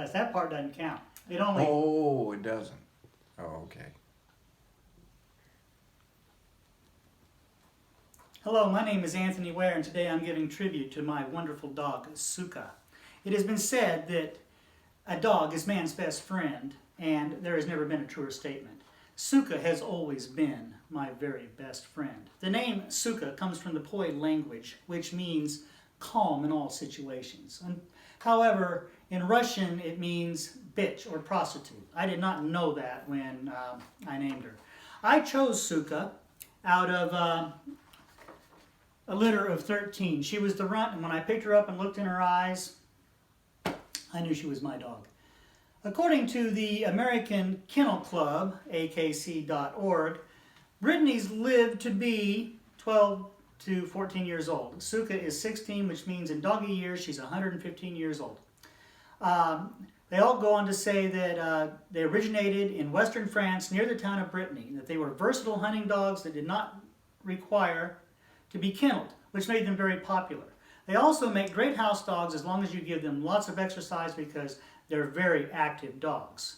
That part doesn't count. It only... Oh, it doesn't. Oh, okay. Hello, my name is Anthony Ware, and today I'm giving tribute to my wonderful dog, Suka. It has been said that a dog is man's best friend, and there has never been a truer statement. Suka has always been my very best friend. The name Suka comes from the Poi language, which means calm in all situations. However, in Russian it means bitch or prostitute. I did not know that when I named her. I chose Suka out of a litter of 13. She was the runt, and when I picked her up and looked in her eyes, I knew she was my dog. According to the American Kennel Club, akc.org, Brittany's lived to be 12 to 14 years old. Suka is 16, which means in doggy years she's 115 years old. They all go on to say that they originated in western France near the town of Brittany, that they were versatile hunting dogs that did not require to be kenneled, which made them very popular. They also make great house dogs as long as you give them lots of exercise, because they're very active dogs.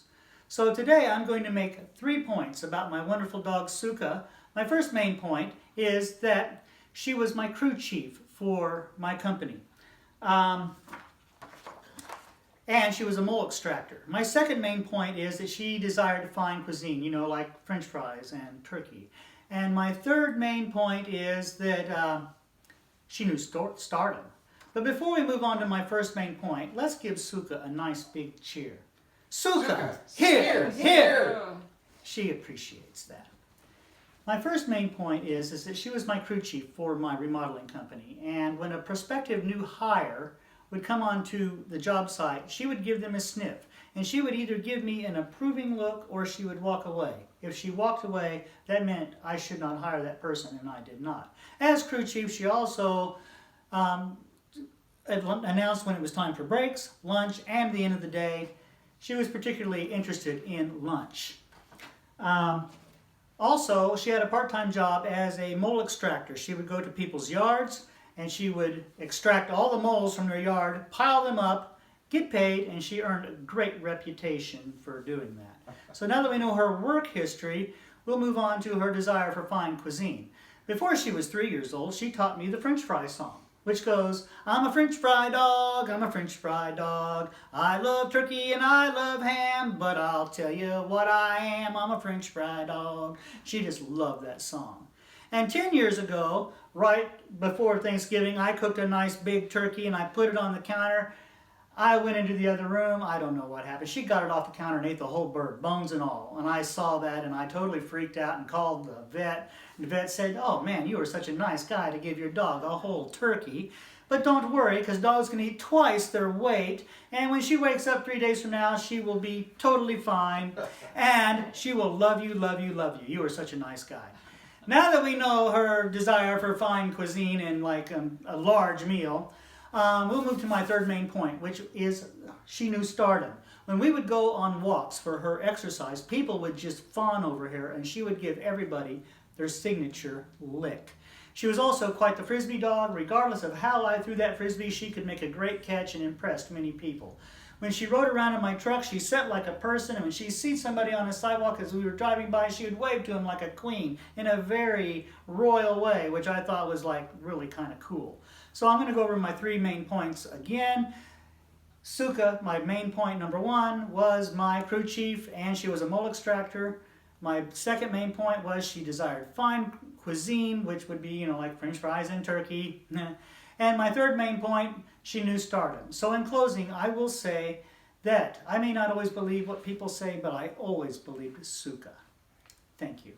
So today I'm going to make 3 points about my wonderful dog Suka. My first main point is that she was my crew chief for my company. And she was a mole extractor. My second main point is that she desired fine cuisine, you know, like French fries and turkey. And my third main point is that she knew stardom. But before we move on to my first main point, let's give Suka a nice big cheer. Suka, here, here! She appreciates that. My first main point is that she was my crew chief for my remodeling company. And when a prospective new hire would come onto the job site, she would give them a sniff. And she would either give me an approving look or she would walk away. If she walked away, that meant I should not hire that person, and I did not. As crew chief, she also announced when it was time for breaks, lunch, and the end of the day. She was particularly interested in lunch. Also, she had a part-time job as a mole extractor. She would go to people's yards and she would extract all the moles from their yard, pile them up, get paid, and she earned a great reputation for doing that. So now that we know her work history, we'll move on to her desire for fine cuisine. Before she was 3 years old, she taught me the French fry song, which goes, I'm a French fry dog, I'm a French fry dog. I love turkey and I love ham, but I'll tell you what I am, I'm a French fry dog. She just loved that song. And 10 years ago, right before Thanksgiving, I cooked a nice big turkey and I put it on the counter. I went into the other room, I don't know what happened. She got it off the counter and ate the whole bird, bones and all. And I saw that and I totally freaked out and called the vet. The vet said, oh man, you were such a nice guy to give your dog a whole turkey. But don't worry, because dogs can eat twice their weight. And when she wakes up 3 days from now, she will be totally fine. And she will love you, love you, love you. You were such a nice guy. Now that we know her desire for fine cuisine and like a large meal, we'll move to my third main point, which is she knew stardom. When we would go on walks for her exercise, people would just fawn over her, and she would give everybody their signature lick. She was also quite the frisbee dog. Regardless of how I threw that frisbee, she could make a great catch and impressed many people. When she rode around in my truck, she sat like a person, and when she sees somebody on a sidewalk as we were driving by, she would wave to him like a queen in a very royal way, which I thought was like really kind of cool. So I'm going to go over my 3 main points again. Suka, my main point number 1, was my crew chief, and she was a mole extractor. My second main point was she desired fine cuisine, which would be, you know, like French fries and turkey. And my third main point, she knew stardom. So in closing, I will say that I may not always believe what people say, but I always believed Suka. Thank you.